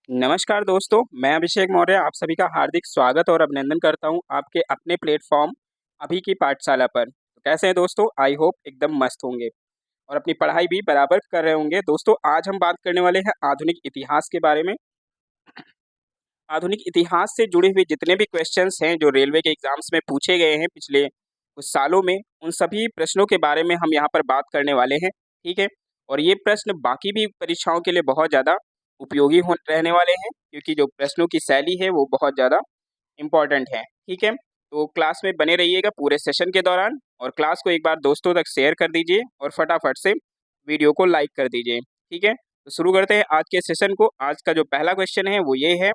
नमस्कार दोस्तों, मैं अभिषेक मौर्य आप सभी का हार्दिक स्वागत और अभिनंदन करता हूं आपके अपने प्लेटफॉर्म अभी की पाठशाला पर। तो कैसे हैं दोस्तों? आई होप एकदम मस्त होंगे और अपनी पढ़ाई भी बराबर कर रहे होंगे। दोस्तों, आज हम बात करने वाले हैं आधुनिक इतिहास के बारे में। आधुनिक इतिहास से जुड़े हुए जितने भी क्वेश्चंस हैं जो रेलवे के एग्जाम्स में पूछे गए हैं पिछले कुछ सालों में, उन सभी प्रश्नों के बारे में हम यहाँ पर बात करने वाले हैं। ठीक है। और ये प्रश्न बाकी भी परीक्षाओं के लिए बहुत ज़्यादा उपयोगी हो रहने वाले हैं, क्योंकि जो प्रश्नों की शैली है वो बहुत ज़्यादा इम्पोर्टेंट है। ठीक है। तो क्लास में बने रहिएगा पूरे सेशन के दौरान, और क्लास को एक बार दोस्तों तक शेयर कर दीजिए और फटाफट से वीडियो को लाइक कर दीजिए। ठीक है। तो शुरू करते हैं आज के सेशन को। आज का जो पहला क्वेश्चन है वो ये है,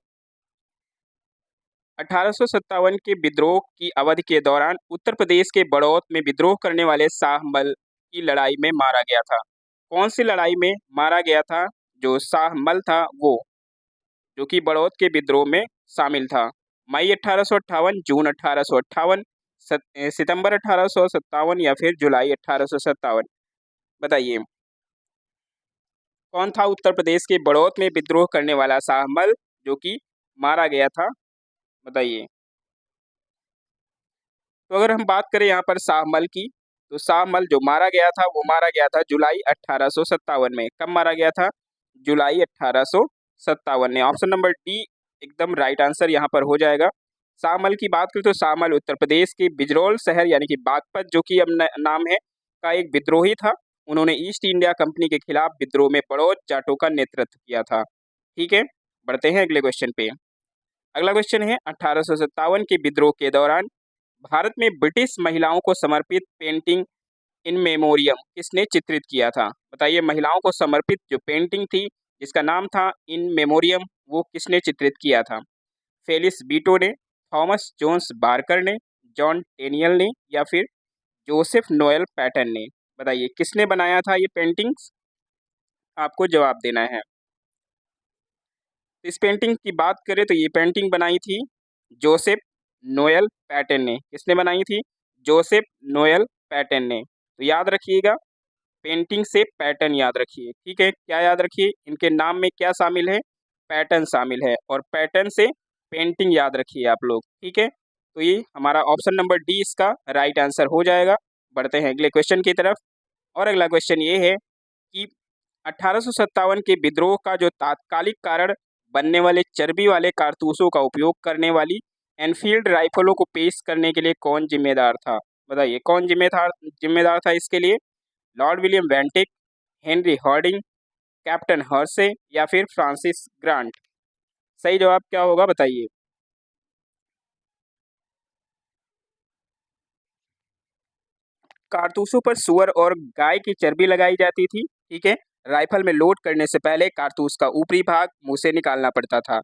1857 के विद्रोह की अवधि के दौरान उत्तर प्रदेश के बड़ौत में विद्रोह करने वाले शाहमल की लड़ाई में मारा गया था। कौन सी लड़ाई में मारा गया था जो शाहमल था वो, जो कि बड़ौत के विद्रोह में शामिल था? मई 1858, जून 1858, सितंबर 1857 या फिर जुलाई 1857? बताइए, कौन था उत्तर प्रदेश के बड़ौत में विद्रोह करने वाला शाहमल जो कि मारा गया था? बताइए। तो अगर हम बात करें यहाँ पर शाहमल की, तो शाहमल जो मारा गया था वो मारा गया था जुलाई 1857 में। कब मारा गया था? जुलाई 1857 में। ऑप्शन नंबर डी एकदम राइट आंसर यहाँ पर हो जाएगा। शाहमल की बात करें तो शाहमल उत्तर प्रदेश के बिजरौल शहर यानी कि बागपत, जो कि अब नाम है, का एक विद्रोही था। उन्होंने ईस्ट इंडिया कंपनी के खिलाफ विद्रोह में बड़ौत जाटों का नेतृत्व किया था। ठीक है। बढ़ते हैं अगले क्वेश्चन पे। अगला क्वेश्चन है, 1857 के विद्रोह के दौरान भारत में ब्रिटिश महिलाओं को समर्पित पेंटिंग इन मेमोरियम किसने चित्रित किया था? बताइए, महिलाओं को समर्पित जो पेंटिंग थी जिसका नाम था इन मेमोरियम, वो किसने चित्रित किया था? फेलिस बीटो ने, थॉमस जोन्स बार्कर ने, जॉन टेनियल ने या फिर जोसेफ नोएल पैटर्न ने? बताइए, किसने बनाया था ये पेंटिंग्स? आपको जवाब देना है। इस पेंटिंग की बात करें तो ये पेंटिंग बनाई थी जोसेफ नोएल पैटर्न ने। किसने बनाई थी? जोसेफ नोएल पैटर्न ने। तो याद रखिएगा, पेंटिंग से पैटर्न याद रखिए। ठीक है। क्या याद रखिए? इनके नाम में क्या शामिल है? पैटर्न शामिल है, और पैटर्न से पेंटिंग याद रखिए आप लोग। ठीक है। तो ये हमारा ऑप्शन नंबर डी इसका राइट आंसर हो जाएगा। बढ़ते हैं अगले क्वेश्चन की तरफ। और अगला क्वेश्चन ये है कि 1857 के विद्रोह का जो तात्कालिक कारण बनने वाले चर्बी वाले कारतूसों का उपयोग करने वाली एनफील्ड राइफलों को पेश करने के लिए कौन जिम्मेदार था? बताइए, कौन जिम्मेदार जिम्मेदार था इसके लिए? Lord William वेंटिक, Henry Harding, captain Hershey या फिर फ्रांसिस ग्रांट? सही जवाब क्या होगा बताइए। कारतूसों पर सुअर और गाय की चर्बी लगाई जाती थी। ठीक है। राइफल में लोड करने से पहले कारतूस का ऊपरी भाग मुंह से निकालना पड़ता था।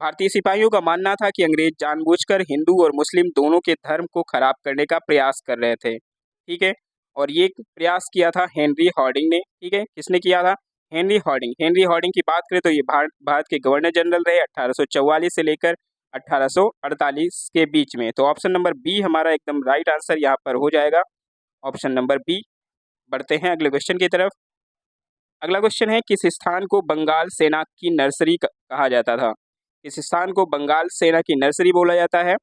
भारतीय सिपाहियों का मानना था कि अंग्रेज जानबूझकर हिंदू और मुस्लिम दोनों के धर्म को खराब करने का प्रयास कर रहे थे। ठीक है। और ये प्रयास किया था हेनरी हॉर्डिंग ने। ठीक है। किसने किया था? Henry Harding. हेनरी हॉर्डिंग की बात करें तो ये भारत के गवर्नर जनरल रहे 1844 से लेकर 1848 के बीच में। तो ऑप्शन नंबर बी हमारा एकदम राइट आंसर यहाँ पर हो जाएगा, ऑप्शन नंबर बी। बढ़ते हैं अगले क्वेश्चन की तरफ। अगला क्वेश्चन है, किस स्थान को बंगाल सेना की नर्सरी कहा जाता था? इस स्थान को बंगाल सेना की नर्सरी बोला जाता है?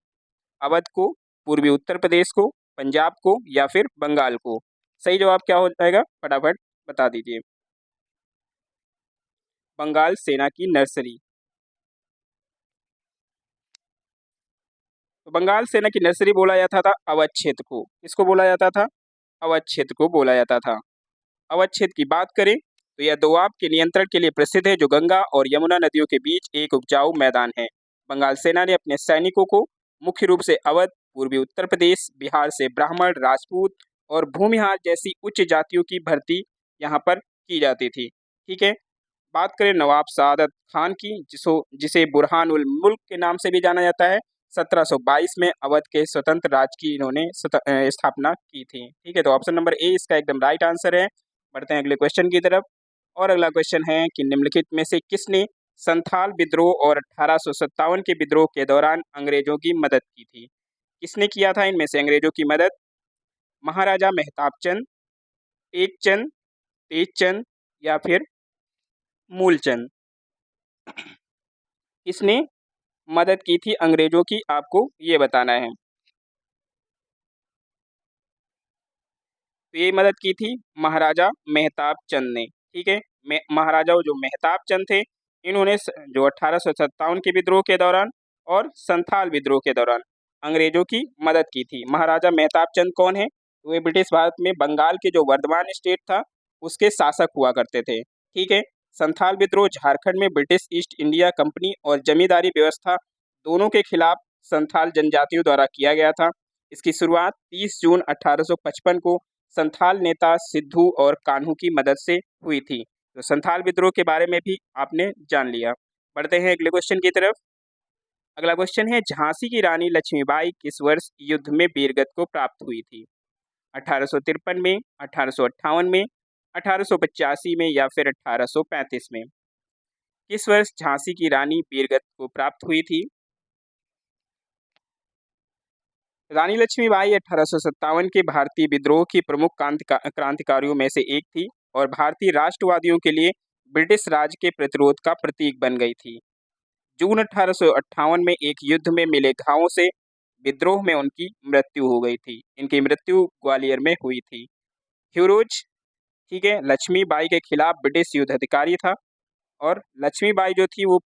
अवध को, पूर्वी उत्तर प्रदेश को, पंजाब को या फिर बंगाल को? सही जवाब क्या हो जाएगा? फटाफट बता दीजिए। बंगाल सेना की नर्सरी। तो बंगाल सेना की नर्सरी बोला जाता था अवध क्षेत्र को। किसको बोला जाता था? अवध क्षेत्र को बोला जाता था। अवध क्षेत्र की बात करें तो यह दोआब के नियंत्रण के लिए प्रसिद्ध है, जो गंगा और यमुना नदियों के बीच एक उपजाऊ मैदान है। बंगाल सेना ने अपने सैनिकों को मुख्य रूप से अवध, पूर्वी उत्तर प्रदेश, बिहार से ब्राह्मण, राजपूत और भूमिहार जैसी उच्च जातियों की भर्ती यहाँ पर की जाती थी। ठीक है। बात करें नवाब सादत खान की, जिसे बुरहान उल मुल्क के नाम से भी जाना जाता है, 1722 में अवध के स्वतंत्र राज्य की इन्होंने स्थापना की थी। ठीक है। तो ऑप्शन नंबर ए इसका एकदम राइट आंसर है। बढ़ते हैं अगले क्वेश्चन की तरफ। और अगला क्वेश्चन है कि निम्नलिखित में से किसने संथाल विद्रोह और 1857 के विद्रोह के दौरान अंग्रेजों की मदद की थी? किसने किया था इनमें से अंग्रेजों की मदद? महाराजा मेहताब चंद, एक चंद, तेज चंद या फिर मूलचंद? किसने मदद की थी अंग्रेजों की, आपको ये बताना है। तो ये मदद की थी महाराजा मेहताब चंद ने। ठीक है, महाराजा जो मेहताब चंद थे, इन्होंने जो 1857 के विद्रोह के दौरान और संथाल विद्रोह के दौरान अंग्रेजों की मदद की थी। महाराजा मेहताब चंद कौन है? तो वे ब्रिटिश भारत में बंगाल के जो वर्धमान स्टेट था उसके शासक हुआ करते थे। ठीक है, संथाल विद्रोह झारखंड में ब्रिटिश ईस्ट इंडिया कंपनी और जमींदारी व्यवस्था दोनों के खिलाफ संथाल जनजातियों द्वारा किया गया था। इसकी शुरुआत 30 जून 1855 को संथाल नेता सिद्धू और कान्हू की मदद से हुई थी। तो संथाल विद्रोह के बारे में भी आपने जान लिया। बढ़ते हैं अगले क्वेश्चन की तरफ। अगला क्वेश्चन है, झांसी की रानी लक्ष्मीबाई किस वर्ष युद्ध में वीरगति को प्राप्त हुई थी? 1853 में, 1858 में, 1885 में या फिर 1835 में? किस वर्ष झांसी की रानी वीरगति को प्राप्त हुई थी? रानी लक्ष्मीबाई 1857 के भारतीय विद्रोह की प्रमुख क्रांतिकारियों में से एक थी और भारतीय राष्ट्रवादियों के लिए ब्रिटिश राज के प्रतिरोध का प्रतीक बन गई थी। जून 1858 में एक युद्ध में मिले घावों से विद्रोह में उनकी मृत्यु हो गई थी। इनकी मृत्यु ग्वालियर में हुई थी। ह्यूरोज, ठीक है, लक्ष्मीबाई के खिलाफ ब्रिटिश युद्ध अधिकारी था और लक्ष्मीबाई जो थी वो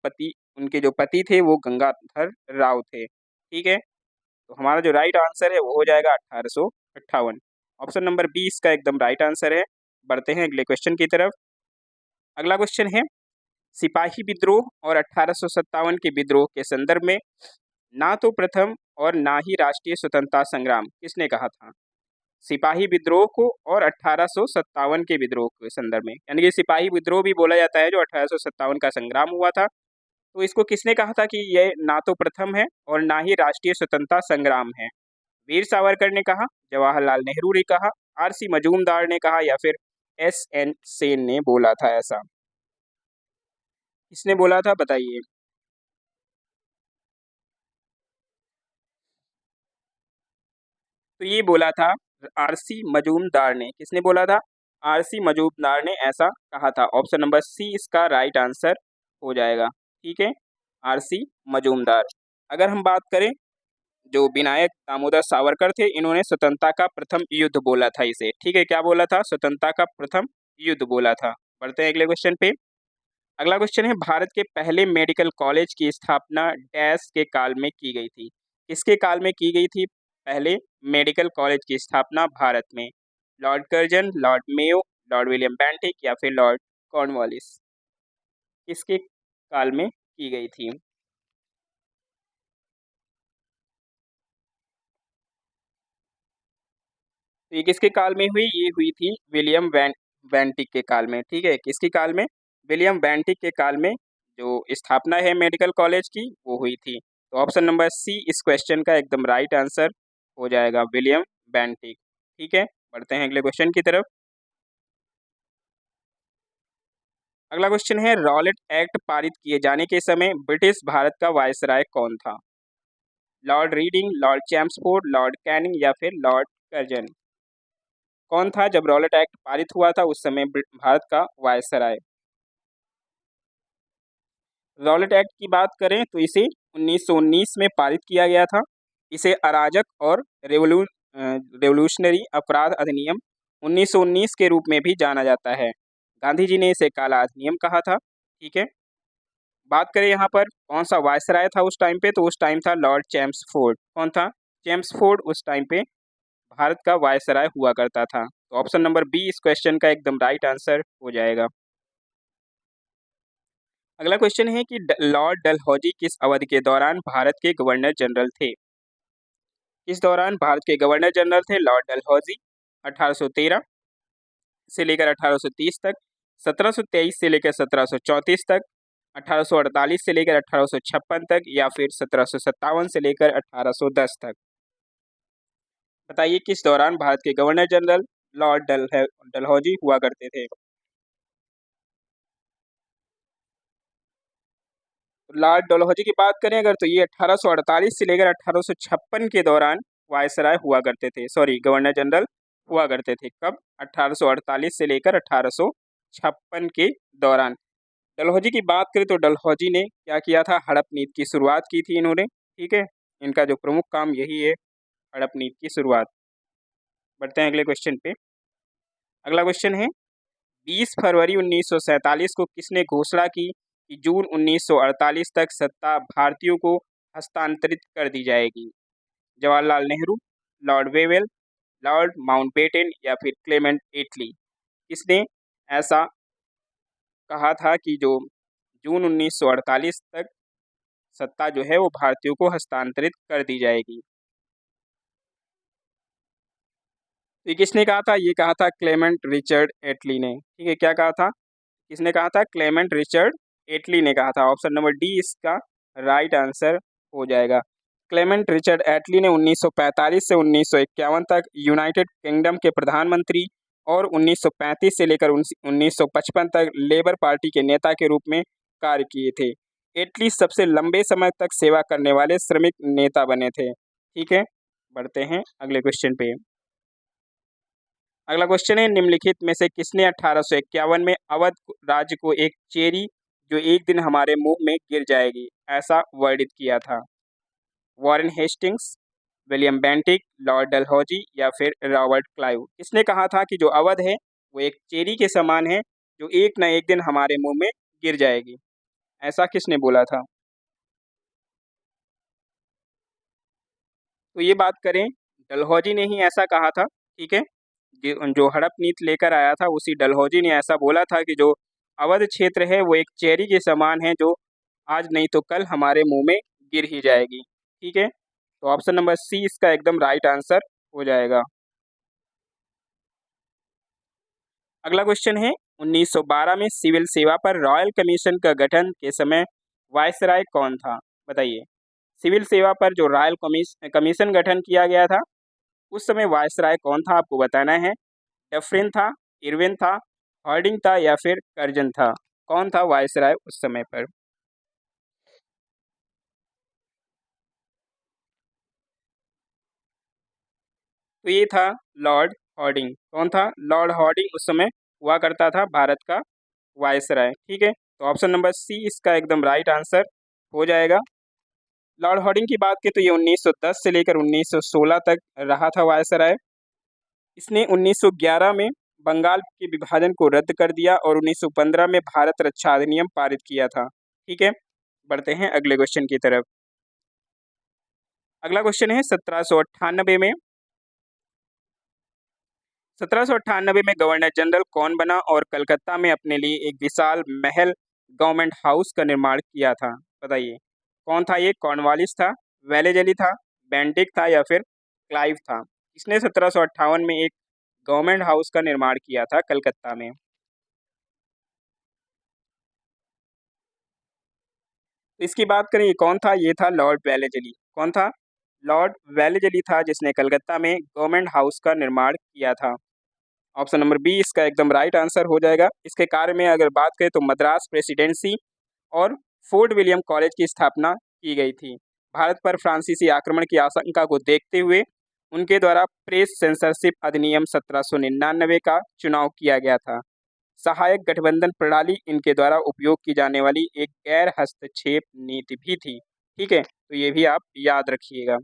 उनके जो पति थे वो गंगाधर राव थे। ठीक है, तो हमारा जो राइट आंसर है वो हो जाएगा 1858। ऑप्शन नंबर 20 का एकदम राइट आंसर है। बढ़ते हैं अगले क्वेश्चन की तरफ। अगला क्वेश्चन है, सिपाही विद्रोह और 1857 के विद्रोह के संदर्भ में ना तो प्रथम और ना ही राष्ट्रीय स्वतंत्रता संग्राम किसने कहा था? सिपाही विद्रोह को और 1857 के विद्रोह के संदर्भ में, यानी कि सिपाही विद्रोह भी बोला जाता है जो 1857 का संग्राम हुआ था। तो इसको किसने कहा था कि यह ना तो प्रथम है और ना ही राष्ट्रीय स्वतंत्रता संग्राम है? वीर सावरकर ने कहा, जवाहरलाल नेहरू ने कहा, आरसी मजूमदार ने कहा या फिर एसएन सेन ने बोला था ऐसा? किसने बोला था बताइए? तो ये बोला था आरसी मजूमदार ने। किसने बोला था? आरसी मजूमदार ने ऐसा कहा था। ऑप्शन नंबर सी इसका राइट आंसर हो जाएगा। ठीक है, आरसी मजूमदार। अगर हम बात करें, जो विनायक दामोदर सावरकर थे, इन्होंने स्वतंत्रता का प्रथम युद्ध बोला था इसे। ठीक है, क्या बोला था? स्वतंत्रता का प्रथम युद्ध बोला था। बढ़ते हैं अगले क्वेश्चन पे। अगला क्वेश्चन है, भारत के पहले मेडिकल कॉलेज की स्थापना डैश के काल में की गई थी? किसके काल में की गई थी पहले मेडिकल कॉलेज की स्थापना भारत में? Lord Curzon, Lord Mayo, Lord William Bentinck या फिर लॉर्ड कॉर्नवालिस? किसके काल में की गई थी? तो ये किसके काल में हुई? ये हुई थी विलियम बेंटिक के काल में। ठीक है, किसके काल में? विलियम बेंटिक के काल में जो स्थापना है मेडिकल कॉलेज की वो हुई थी। तो ऑप्शन नंबर सी इस क्वेश्चन का एकदम राइट आंसर हो जाएगा, विलियम बेंटिक। ठीक है, बढ़ते हैं अगले क्वेश्चन की तरफ। अगला क्वेश्चन है, रॉलेट एक्ट पारित किए जाने के समय ब्रिटिश भारत का वायसराय कौन था? Lord reading, Lord Chelmsford, Lord Canning या फिर लॉर्ड कर्जन? कौन था जब रॉलेट एक्ट पारित हुआ था उस समय भारत का वायसराय? रॉलेट एक्ट की बात करें तो इसे 1919 में पारित किया गया था। इसे अराजक और रेवोल्यूशनरी अपराध अधिनियम 1919 के रूप में भी जाना जाता है। गांधी जी ने इसे काला अधिनियम कहा था। ठीक है, बात करें यहाँ पर कौन सा वायसराय था उस टाइम पे, तो उस टाइम था लॉर्ड चैम्सफोर्ड। कौन था? चैम्सफोर्ड उस टाइम पे भारत का वायसराय हुआ करता था। तो ऑप्शन नंबर बी इस क्वेश्चन का एकदम राइट आंसर हो जाएगा। अगला क्वेश्चन है कि लॉर्ड डलहौजी किस अवधि के दौरान भारत के गवर्नर जनरल थे? किस दौरान भारत के गवर्नर जनरल थे लॉर्ड डलहौजी? 1813 से लेकर 1830 तक, 1723 से लेकर 1734 तक, 1848 से लेकर 1856 तक या फिर 1757 से लेकर 1810 तक? बताइए किस दौरान भारत के गवर्नर जनरल लॉर्ड डलहौजी हुआ करते थे? लॉर्ड डलहौजी की बात करें अगर, तो ये 1848 से लेकर 1856 के दौरान वायसराय हुआ करते थे, सॉरी गवर्नर जनरल हुआ करते थे। कब? 1848 से लेकर 1856 के दौरान। डलहौजी की बात करें तो डलहौजी ने क्या किया था, हड़प नीति की शुरुआत की थी इन्होंने। ठीक है, इनका जो प्रमुख काम यही है, हड़प नीति की शुरुआत। बढ़ते हैं अगले क्वेश्चन पे। अगला क्वेश्चन है, 20 फरवरी 1947 को किसने घोषणा की कि जून 1948 तक सत्ता भारतीयों को हस्तांतरित कर दी जाएगी? Jawaharlal Nehru, Lord Wavell, Lord Mountbatten या फिर क्लेमेंट एटली? किसने ऐसा कहा था कि जो जून 1948 तक सत्ता जो है वो भारतीयों को हस्तांतरित कर दी जाएगी? तो ये किसने कहा था? ये कहा था क्लेमेंट रिचर्ड एटली ने। ठीक है, क्या कहा था? किसने कहा था? क्लेमेंट रिचर्ड एटली ने कहा था। ऑप्शन नंबर डी इसका राइट आंसर हो जाएगा। क्लेमेंट रिचर्ड एटली ने 1945 से 1951 तक यूनाइटेड किंगडम के प्रधानमंत्री और 1935 से लेकर 1955 तक लेबर पार्टी के नेता के रूप में कार्य किए थे। एटली सबसे लंबे समय तक सेवा करने वाले श्रमिक नेता बने थे। ठीक है, बढ़ते हैं अगले क्वेश्चन पे। अगला क्वेश्चन है, निम्नलिखित में से किसने 1851 में अवध राज्य को एक चेरी जो एक दिन हमारे मुंह में गिर जाएगी ऐसा वर्णित किया था? Warren Hastings, William Bentinck, Lord Dalhousie या फिर रॉबर्ट क्लाइव? किसने कहा था कि जो अवध है वो एक चेरी के समान है जो एक न एक दिन हमारे मुंह में गिर जाएगी? ऐसा किसने बोला था? तो ये बात करें, डलहौजी ने ही ऐसा कहा था। ठीक है, जो हड़प नीति लेकर आया था उसी डलहौजी ने ऐसा बोला था कि जो अवध क्षेत्र है वो एक चेरी के समान है जो आज नहीं तो कल हमारे मुंह में गिर ही जाएगी। ठीक है, तो ऑप्शन नंबर सी इसका एकदम राइट आंसर हो जाएगा। अगला क्वेश्चन है, 1912 में सिविल सेवा पर रॉयल कमीशन का गठन के समय वायसराय कौन था? बताइए। सिविल सेवा पर जो रॉयल कमीशन गठन किया गया था उस समय वायसराय कौन था आपको बताना है। डफरिन था, इरविन था, हार्डिंग था या फिर कर्जन था? कौन था वायसराय उस समय पर? तो ये था लॉर्ड हार्डिंग। कौन था? लॉर्ड हार्डिंग उस समय हुआ करता था भारत का वायसराय। ठीक है, तो ऑप्शन नंबर सी इसका एकदम राइट आंसर हो जाएगा। लॉर्ड हार्डिंग की बात की तो ये 1910 से लेकर 1916 तक रहा था वायसराय। इसने 1911 में बंगाल के विभाजन को रद्द कर दिया और 1915 में भारत रक्षा अधिनियम पारित किया था। ठीक है, बढ़ते हैं अगले क्वेश्चन की तरफ। अगला क्वेश्चन है, 1798 में गवर्नर जनरल कौन बना और कलकत्ता में अपने लिए एक विशाल महल गवर्नमेंट हाउस का निर्माण किया था? बताइए। कौन था ये? कॉर्नवालिस था, वेलेजली था, बेंटिक था या फिर क्लाइव था? इसने 1758 में एक गवर्नमेंट हाउस का निर्माण किया था कलकत्ता में। तो इसकी बात करें, ये कौन था? ये था लॉर्ड वेलेजली। कौन था? लॉर्ड वेलेजली था जिसने कलकत्ता में गवर्नमेंट हाउस का निर्माण किया था। ऑप्शन नंबर बी इसका एकदम राइट आंसर हो जाएगा। इसके कार्य में अगर बात करें तो मद्रास प्रेसिडेंसी और फोर्ट विलियम कॉलेज की स्थापना की गई थी। भारत पर फ्रांसीसी आक्रमण की आशंका को देखते हुए उनके द्वारा प्रेस सेंसरशिप अधिनियम 1799 का चुनाव किया गया था। सहायक गठबंधन प्रणाली इनके द्वारा उपयोग की जाने वाली एक गैर हस्तक्षेप नीति भी थी। ठीक है, तो ये भी आप याद रखिएगा।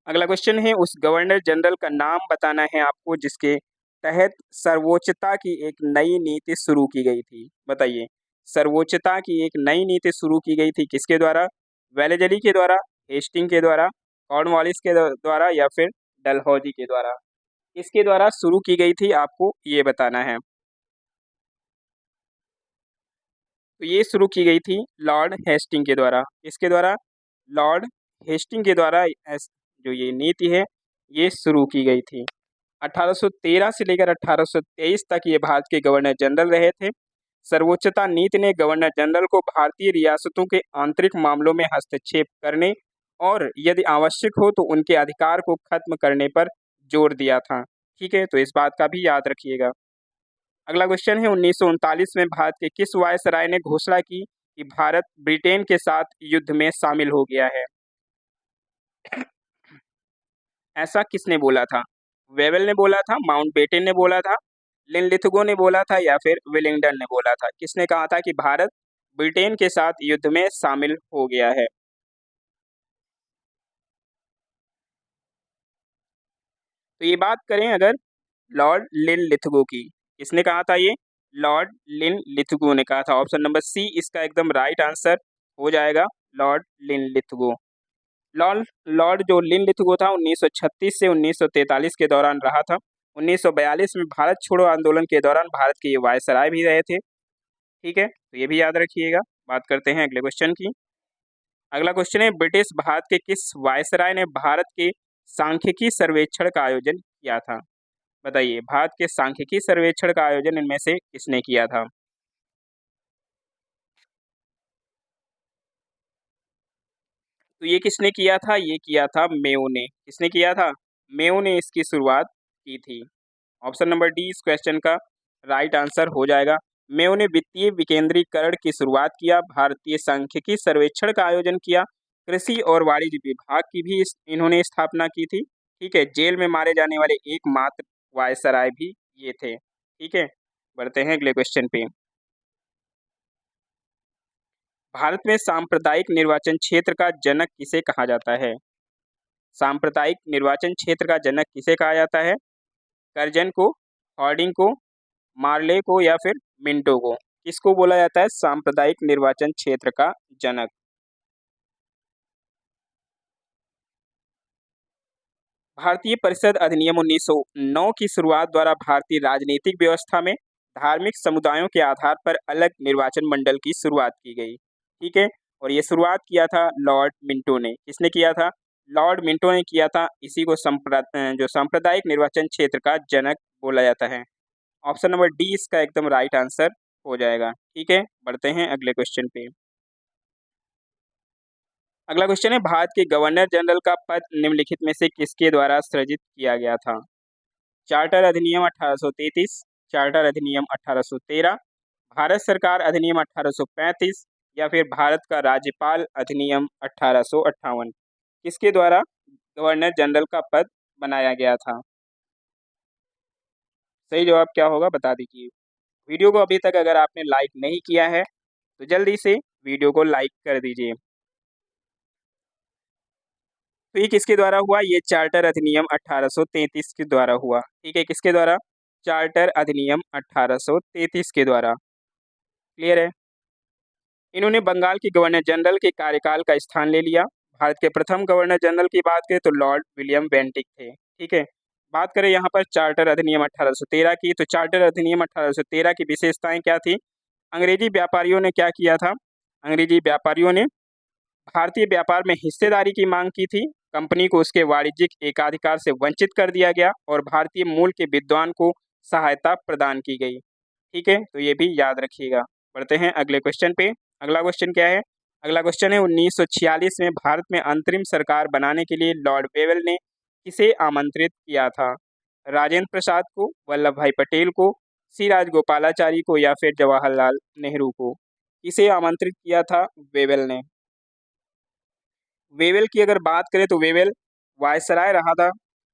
अगला क्वेश्चन है, उस गवर्नर जनरल का नाम बताना है आपको जिसके तहत सर्वोच्चता की एक नई नीति शुरू की गई थी। बताइए। सर्वोच्चता की एक नई नीति शुरू की गई थी किसके द्वारा? वेलेजली के द्वारा, हेस्टिंग के द्वारा, कॉर्नवालिस के द्वारा या फिर डलहौजी के द्वारा? किसके द्वारा शुरू की गई थी आपको ये बताना है। तो ये शुरू की गई थी लॉर्ड हेस्टिंग के द्वारा। इसके द्वारा? लॉर्ड हेस्टिंग के द्वारा जो ये नीति है ये शुरू की गई थी। 1813 से लेकर 1823 तक ये भारत के गवर्नर जनरल रहे थे। सर्वोच्चता नीति ने गवर्नर जनरल को भारतीय रियासतों के आंतरिक मामलों में हस्तक्षेप करने और यदि आवश्यक हो तो उनके अधिकार को खत्म करने पर जोर दिया था। ठीक है, तो इस बात का भी याद रखिएगा। अगला क्वेश्चन है, 1939 में भारत के किस वायसराय ने घोषणा की कि भारत ब्रिटेन के साथ युद्ध में शामिल हो गया है? ऐसा किसने बोला था? वेवेल ने बोला था, माउंटबेटन ने बोला था, लिनलिथगो ने बोला था या फिर विलिंगडन ने बोला था? किसने कहा था कि भारत ब्रिटेन के साथ युद्ध में शामिल हो गया है? तो ये बात करें अगर लॉर्ड लिनलिथगो की, किसने कहा था ये? लॉर्ड लिनलिथगो ने कहा था। ऑप्शन नंबर सी इसका एकदम राइट आंसर हो जाएगा, लॉर्ड लिनलिथगो। लॉर्ड लॉर्ड जो लिनलिथगो था 1936 से 1943 के दौरान रहा था। 1942 में भारत छोड़ो आंदोलन के दौरान भारत के ये वायसराय भी रहे थे। ठीक है, तो ये भी याद रखिएगा। बात करते हैं अगले क्वेश्चन की। अगला क्वेश्चन है, ब्रिटिश भारत के किस वायसराय ने भारत के सांख्यिकी सर्वेक्षण का आयोजन किया था? बताइए, भारत के सांख्यिकी सर्वेक्षण का आयोजन इनमें से किसने किया था? तो ये किसने किया था? ये किया था मेयो ने। किसने किया था? मेयो ने इसकी शुरुआत की थी। ऑप्शन नंबर डी इस क्वेश्चन का राइट आंसर हो जाएगा। मेयो ने वित्तीय विकेंद्रीकरण की शुरुआत किया, भारतीय सांख्यिकी सर्वेक्षण का आयोजन किया, कृषि और वाणिज्य विभाग की भी इन्होंने स्थापना की थी। ठीक है, जेल में मारे जाने वाले एकमात्र वायसराय भी ये थे। ठीक है, बढ़ते हैं अगले क्वेश्चन पे। भारत में सांप्रदायिक निर्वाचन क्षेत्र का जनक किसे कहा जाता है? सांप्रदायिक निर्वाचन क्षेत्र का जनक किसे कहा जाता है? कर्जन को, हॉर्डिंग को, मार्ले को या फिर मिंटो को? किसको बोला जाता है सांप्रदायिक निर्वाचन क्षेत्र का जनक? भारतीय परिषद अधिनियम 1909 की शुरुआत द्वारा भारतीय राजनीतिक व्यवस्था में धार्मिक समुदायों के आधार पर अलग निर्वाचन मंडल की शुरुआत की गई। ठीक है, और ये शुरुआत किया था लॉर्ड मिंटो ने। किसने किया था? लॉर्ड मिंटो ने किया था। इसी को जो सांप्रदायिक निर्वाचन क्षेत्र का जनक बोला जाता है। ऑप्शन नंबर डी इसका एकदम राइट आंसर हो जाएगा। ठीक है, बढ़ते हैं अगले क्वेश्चन पे। अगला क्वेश्चन है, भारत के गवर्नर जनरल का पद निम्नलिखित में से किसके द्वारा सृजित किया गया था? चार्टर अधिनियम 1833, चार्टर अधिनियम 1813, भारत सरकार अधिनियम 1835 या फिर भारत का राज्यपाल अधिनियम 1858? किसके द्वारा गवर्नर जनरल का पद बनाया गया था? सही जवाब क्या होगा बता दीजिए। वीडियो को अभी तक अगर आपने लाइक नहीं किया है तो जल्दी से वीडियो को लाइक कर दीजिए। तो ये किसके द्वारा हुआ? ये चार्टर अधिनियम 1833 के द्वारा हुआ। ठीक है, किसके द्वारा? चार्टर अधिनियम 1833 के द्वारा। क्लियर है? इन्होंने बंगाल के गवर्नर जनरल के कार्यकाल का स्थान ले लिया। भारत के प्रथम गवर्नर जनरल की बात करें तो लॉर्ड विलियम बेंटिक थे। ठीक है, बात करें यहाँ पर चार्टर अधिनियम 1813 की, तो चार्टर अधिनियम 1813 की विशेषताएं क्या थी? अंग्रेजी व्यापारियों ने क्या किया था? अंग्रेजी व्यापारियों ने भारतीय व्यापार में हिस्सेदारी की मांग की थी। कंपनी को उसके वाणिज्यिक एकाधिकार से वंचित कर दिया गया और भारतीय मूल के विद्वान को सहायता प्रदान की गई। ठीक है, तो ये भी याद रखिएगा। बढ़ते हैं अगले क्वेश्चन पे। अगला क्वेश्चन क्या है? अगला क्वेश्चन है, 1946 में भारत में अंतरिम सरकार बनाने के लिए लॉर्ड वेवेल ने किसे आमंत्रित किया था? राजेंद्र प्रसाद को, वल्लभ भाई पटेल को, सी राजगोपालाचारी को या फिर जवाहरलाल नेहरू को? किसे आमंत्रित किया था वेवेल ने? वेवेल की अगर बात करें तो वेवेल वायसराय रहा था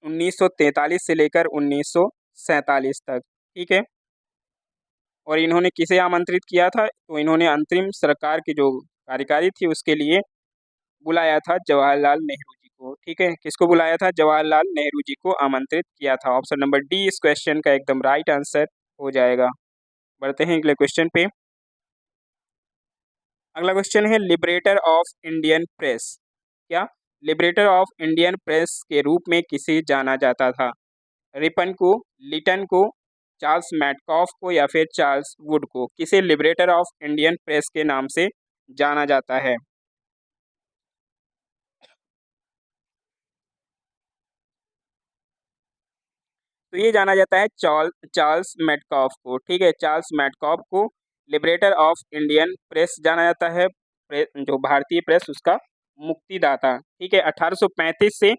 1943 से लेकर 1947 तक। ठीक है, और इन्होंने किसे आमंत्रित किया था? तो इन्होंने अंतरिम सरकार की जो कार्यकारी थी उसके लिए बुलाया था जवाहरलाल नेहरू जी को। ठीक है, किसको बुलाया था? जवाहरलाल नेहरू जी को आमंत्रित किया था। ऑप्शन नंबर डी इस क्वेश्चन का एकदम राइट आंसर हो जाएगा। बढ़ते हैं अगले क्वेश्चन पे। अगला क्वेश्चन है, लिबरेटर ऑफ इंडियन प्रेस। क्या लिबरेटर ऑफ इंडियन प्रेस के रूप में किसे जाना जाता था? रिपन को, लिटन को, चार्ल्स मैटकॉफ को या फिर चार्ल्स वुड को? किसे लिबरेटर ऑफ इंडियन प्रेस के नाम से जाना जाता है? तो ये जाना जाता है चार्ल्स मैटकॉफ को। ठीक है, चार्ल्स मैटकॉफ को लिबरेटर ऑफ इंडियन प्रेस जाना जाता है। जो भारतीय प्रेस उसका मुक्तिदाता। ठीक है, 1835 से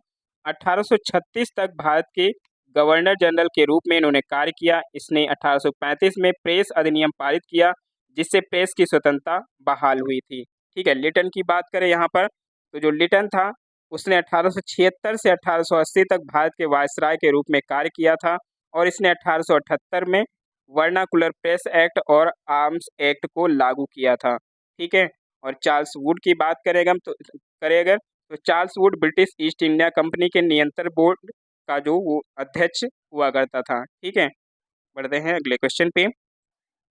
1836 तक भारत के गवर्नर जनरल के रूप में इन्होंने कार्य किया। इसने 1835 में प्रेस अधिनियम पारित किया जिससे प्रेस की स्वतंत्रता बहाल हुई थी। ठीक है, लिटन की बात करें यहाँ पर तो जो लिटन था उसने 1876 से 1880 तक भारत के वायसराय के रूप में कार्य किया था और इसने 1878 में वर्नाकुलर प्रेस एक्ट और आर्म्स एक्ट को लागू किया था। ठीक है। और चार्ल्स वुड की बात करेंगे हम तो करें अगर, तो Charles Wood British east India company के नियंत्रण बोर्ड का जो वो अध्यक्ष हुआ करता था। ठीक है। बढ़ते हैं अगले क्वेश्चन पे।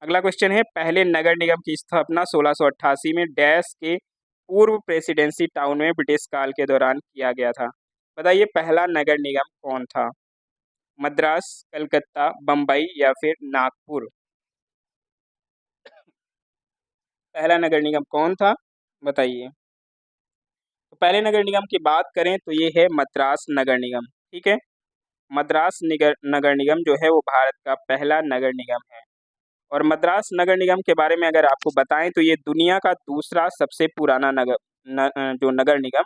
अगला क्वेश्चन है, पहले नगर निगम की स्थापना 1688 में डैश के पूर्व प्रेसिडेंसी टाउन में ब्रिटिश काल के दौरान किया गया था। बताइए पहला नगर निगम कौन था? मद्रास, कलकत्ता, बम्बई या फिर नागपुर? पहला नगर निगम कौन था? बताइए। तो पहले नगर निगम की बात करें तो ये है मद्रास नगर निगम। ठीक है। मद्रास नगर निगम जो है वो भारत का पहला नगर निगम है। और मद्रास नगर निगम के बारे में अगर आपको बताएं तो ये दुनिया का दूसरा सबसे पुराना जो नगर निगम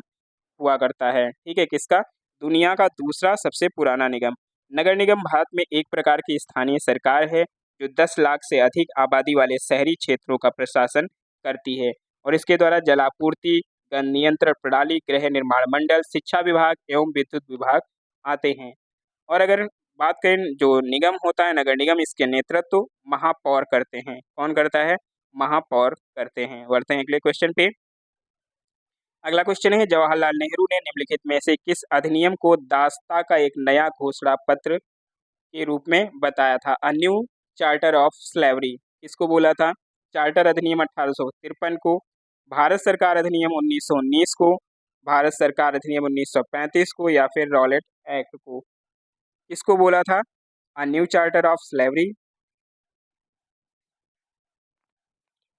हुआ करता है। ठीक है। किसका? दुनिया का दूसरा सबसे पुराना निगम। नगर निगम भारत में एक प्रकार की स्थानीय सरकार है जो 10 लाख से अधिक आबादी वाले शहरी क्षेत्रों का प्रशासन करती है और इसके द्वारा जलापूर्ति, नियंत्रण प्रणाली, गृह निर्माण मंडल, शिक्षा विभाग एवं विद्युत विभाग आते हैं। और अगर बात करें जो निगम होता है नगर निगम, इसके नेतृत्व महापौर करते हैं। कौन करता है? महापौर करते हैं। बढ़ते हैं अगले क्वेश्चन पे। अगला क्वेश्चन है, जवाहरलाल नेहरू ने निम्नलिखित में से किस अधिनियम को दासता का एक नया घोषणा पत्र के रूप में बताया था? A new charter of slavery किसको बोला था? चार्टर अधिनियम 1853 को, भारत सरकार अधिनियम 1919 को, भारत सरकार अधिनियम 1935 को या फिर रॉलेट एक्ट को? किसको बोला था? A new charter of slavery.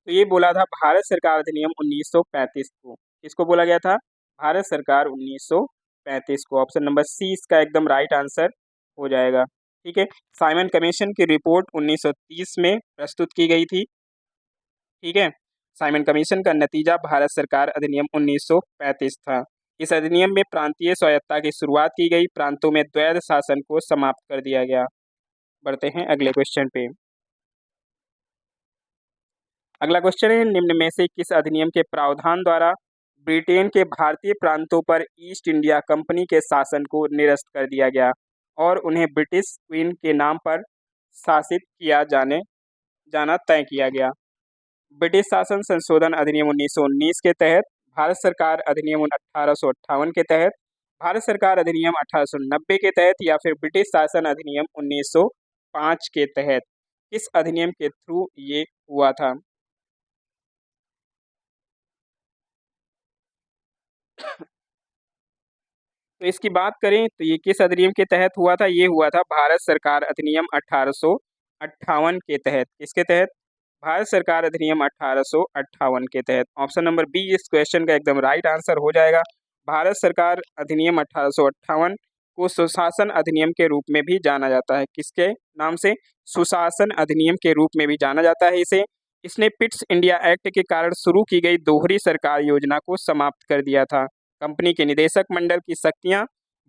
तो ये बोला था भारत सरकार अधिनियम 1935 को। किसको बोला गया था? भारत सरकार 1935 को। ऑप्शन नंबर सी इसका एकदम राइट आंसर हो जाएगा। ठीक है। साइमन कमीशन की रिपोर्ट 1930 में प्रस्तुत की गई थी। ठीक है। साइमन कमीशन का नतीजा भारत सरकार अधिनियम 1935 था। इस अधिनियम में प्रांतीय स्वायत्तता की शुरुआत की गई, प्रांतों में द्वैध शासन को समाप्त कर दिया गया। बढ़ते हैं अगले क्वेश्चन पे। अगला क्वेश्चन है, निम्न में से किस अधिनियम के प्रावधान द्वारा ब्रिटेन के भारतीय प्रांतों पर ईस्ट इंडिया कंपनी के शासन को निरस्त कर दिया गया और उन्हें ब्रिटिश क्वीन के नाम पर शासित किया जाना तय किया गया? ब्रिटिश शासन संशोधन अधिनियम 1919 के तहत, भारत सरकार अधिनियम 1858 के तहत, भारत सरकार अधिनियम 1890 के तहत या फिर ब्रिटिश शासन अधिनियम 1905 के तहत? किस अधिनियम के थ्रू ये हुआ था? तो इसकी बात करें तो ये किस अधिनियम के तहत हुआ था? ये हुआ था भारत सरकार अधिनियम 1858 के तहत। किसके तहत? भारत सरकार अधिनियम 1858 के तहत। ऑप्शन नंबर बी इस क्वेश्चन का एकदम राइट आंसर हो जाएगा। भारत सरकार अधिनियम 1858 को सुशासन अधिनियम के रूप में भी जाना जाता है। किसके नाम से? सुशासन अधिनियम के रूप में भी जाना जाता है इसे। इसने पिट्स इंडिया एक्ट के कारण शुरू की गई दोहरी सरकार योजना को समाप्त कर दिया था। कंपनी के निदेशक मंडल की शक्तियां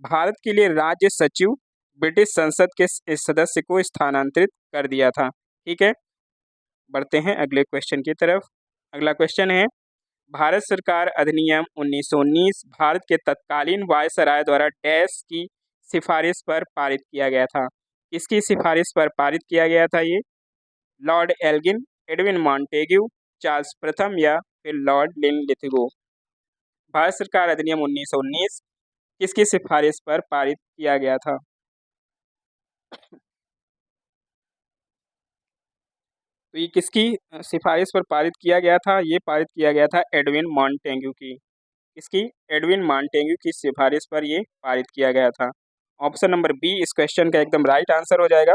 भारत के लिए राज्य सचिव ब्रिटिश संसद के सदस्य को स्थानांतरित कर दिया था। ठीक है। बढ़ते हैं अगले क्वेश्चन की तरफ। अगला क्वेश्चन है, भारत सरकार अधिनियम 1919 भारत के तत्कालीन वायसराय द्वारा डैश की सिफारिश पर पारित किया गया था? किसकी सिफारिश पर पारित किया गया था ये? Lord Elgin, Edwin Montague, Charles प्रथम या फिर लॉर्ड लिनलिथगो? भारत सरकार अधिनियम 1919 किसकी सिफारिश पर पारित किया गया था? तो ये किसकी सिफारिश पर पारित किया गया था? ये पारित किया गया था एडविन मॉन्टेग्यू की। इसकी? एडविन मॉन्टेग्यू की सिफारिश पर ये पारित किया गया था। ऑप्शन नंबर बी इस क्वेश्चन का एकदम राइट आंसर हो जाएगा।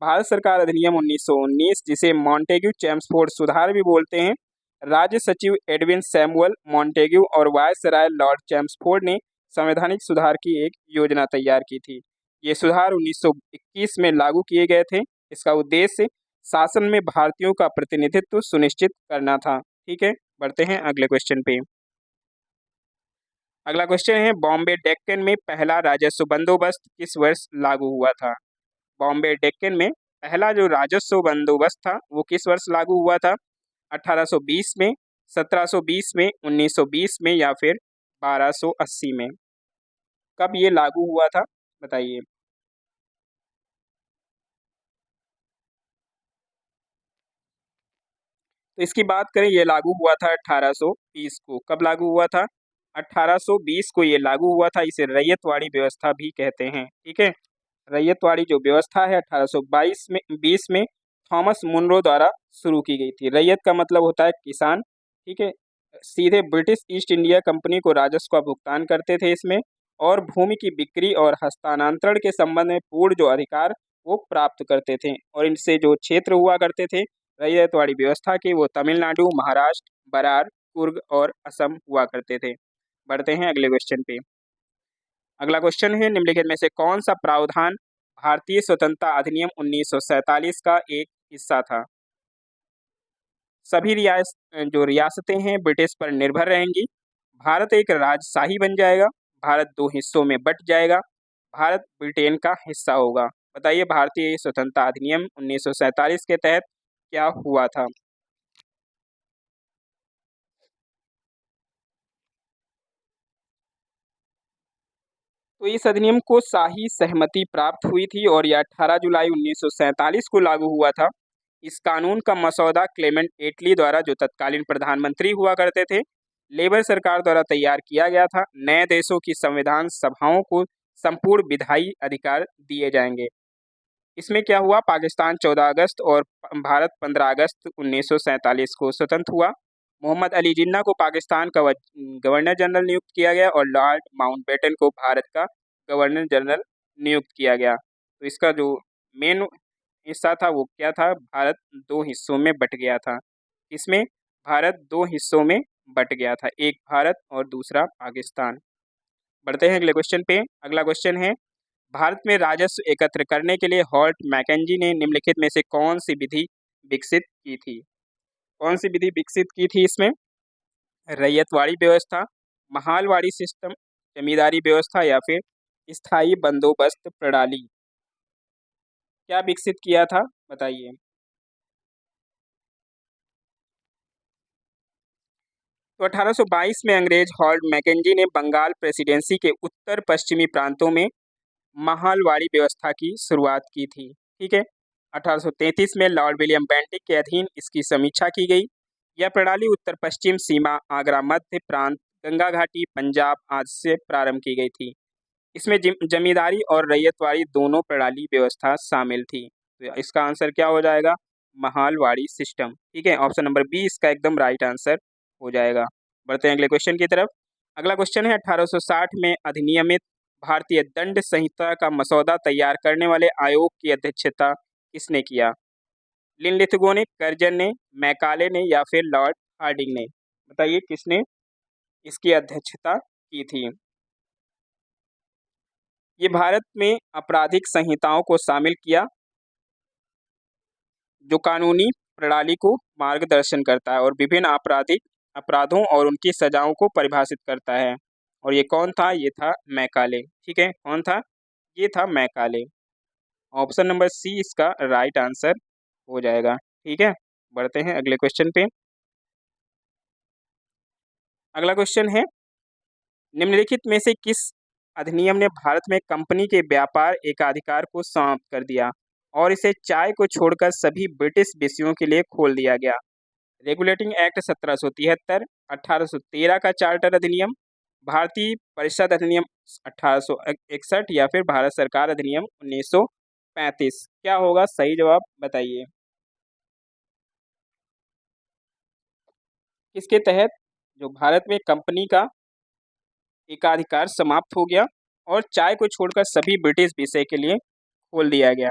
भारत सरकार अधिनियम 1919 जिसे मॉन्टेग्यू चेम्सफोर्ड सुधार भी बोलते हैं, राज्य सचिव एडविन सैमुअल मॉन्टेग्यू और वायसराय लॉर्ड चेम्सफोर्ड ने संवैधानिक सुधार की एक योजना तैयार की थी। ये सुधार 1921 में लागू किए गए थे। इसका उद्देश्य शासन में भारतीयों का प्रतिनिधित्व सुनिश्चित करना था। ठीक है। बढ़ते हैं अगले क्वेश्चन पे। अगला क्वेश्चन है, बॉम्बे डेक्कन में पहला राजस्व बंदोबस्त किस वर्ष लागू हुआ था? बॉम्बे डेक्कन में पहला जो राजस्व बंदोबस्त था वो किस वर्ष लागू हुआ था? 1820 में, 1720 में, 1920 में या फिर 1280 में? कब ये लागू हुआ था? बताइए। तो इसकी बात करें, ये लागू हुआ था 1820 को। कब लागू हुआ था? 1820 को ये लागू हुआ था। इसे रैयतवाड़ी व्यवस्था भी कहते हैं। ठीक है, रैयतवाड़ी जो व्यवस्था है 1822 में 20 में थॉमस मुनरो द्वारा शुरू की गई थी। रैयत का मतलब होता है किसान। ठीक है, सीधे ब्रिटिश ईस्ट इंडिया कंपनी को राजस्व का भुगतान करते थे इसमें, और भूमि की बिक्री और हस्तांतरण के संबंध में पूर्ण जो अधिकार वो प्राप्त करते थे। और इनसे जो क्षेत्र हुआ करते थे रैयतवाड़ी व्यवस्था के, वो तमिलनाडु, महाराष्ट्र, बरार, कुर्ग और असम हुआ करते थे। बढ़ते हैं अगले क्वेश्चन पे। अगला क्वेश्चन है, निम्नलिखित में से कौन सा प्रावधान भारतीय स्वतंत्रता अधिनियम 1947 का एक हिस्सा था? सभी जो रियासतें हैं ब्रिटिश पर निर्भर रहेंगी। भारत एक राजशाही बन जाएगा। भारत दो हिस्सों में बट जाएगा। भारत ब्रिटेन का हिस्सा होगा। बताइए, भारतीय स्वतंत्रता अधिनियम 1947 के तहत क्या हुआ था? तो इस अधिनियम को शाही सहमति प्राप्त हुई थी और यह 18 जुलाई 1947 को लागू हुआ था। इस कानून का मसौदा क्लेमेंट एटली द्वारा, जो तत्कालीन प्रधानमंत्री हुआ करते थे, लेबर सरकार द्वारा तैयार किया गया था। नए देशों की संविधान सभाओं को संपूर्ण विधायी अधिकार दिए जाएंगे। इसमें क्या हुआ, पाकिस्तान 14 अगस्त और भारत 15 अगस्त 1947 को स्वतंत्र हुआ। मोहम्मद अली जिन्ना को पाकिस्तान का गवर्नर जनरल नियुक्त किया गया और लॉर्ड माउंटबेटन को भारत का गवर्नर जनरल नियुक्त किया गया। तो इसका जो मेन हिस्सा था वो क्या था? भारत दो हिस्सों में बट गया था। इसमें भारत दो हिस्सों में बट गया था, एक भारत और दूसरा पाकिस्तान। बढ़ते हैं अगले क्वेश्चन पे। अगला क्वेश्चन है, भारत में राजस्व एकत्र करने के लिए हॉल्ट मैकेंजी ने निम्नलिखित में से कौन सी विधि विकसित की थी? कौन सी विधि विकसित की थी इसमें? रैयतवाड़ी व्यवस्था, महालवाड़ी सिस्टम, जमींदारी व्यवस्था या फिर स्थायी बंदोबस्त प्रणाली? क्या विकसित किया था, बताइए। तो 1822 में अंग्रेज हॉल्ट मैकेंजी ने बंगाल प्रेसिडेंसी के उत्तर पश्चिमी प्रांतों में महालवाड़ी व्यवस्था की शुरुआत की थी। ठीक है, 1833 में लॉर्ड विलियम बेंटिक के अधीन इसकी समीक्षा की गई। यह प्रणाली उत्तर पश्चिम सीमा, आगरा मध्य प्रांत, गंगा घाटी, पंजाब आदि से प्रारंभ की गई थी। इसमें जमींदारी और रैयतवाड़ी दोनों प्रणाली व्यवस्था शामिल थी। तो इसका आंसर क्या हो जाएगा? महालवाड़ी सिस्टम। ठीक है, ऑप्शन नंबर बी इसका एकदम राइट आंसर हो जाएगा। बढ़ते हैं अगले क्वेश्चन की तरफ। अगला क्वेश्चन है, 1860 में अधिनियमित भारतीय दंड संहिता का मसौदा तैयार करने वाले आयोग की अध्यक्षता किसने किया? लिनलिथगो ने, कर्जन ने, मैकाले ने या फिर लॉर्ड हार्डिंग ने? बताइए किसने इसकी अध्यक्षता की थी? ये भारत में आपराधिक संहिताओं को शामिल किया, जो कानूनी प्रणाली को मार्गदर्शन करता है और विभिन्न आपराधिक अपराधों और उनकी सजाओं को परिभाषित करता है। और ये कौन था? ये था मैकाले। ठीक है, कौन था? ये था मैकाले। ऑप्शन नंबर सी इसका राइट आंसर हो जाएगा। ठीक है, बढ़ते हैं अगले क्वेश्चन पे। अगला क्वेश्चन है, निम्नलिखित में से किस अधिनियम ने भारत में कंपनी के व्यापार एकाधिकार को समाप्त कर दिया और इसे चाय को छोड़कर सभी ब्रिटिश विषयों के लिए खोल दिया गया? रेगुलेटिंग एक्ट 1773, 1813 का चार्टर अधिनियम, भारतीय परिषद अधिनियम 1861 या फिर भारत सरकार अधिनियम 1935? क्या होगा सही जवाब, बताइए। किसके तहत जो भारत में कंपनी का एकाधिकार समाप्त हो गया और चाय को छोड़कर सभी ब्रिटिश विषय के लिए खोल दिया गया?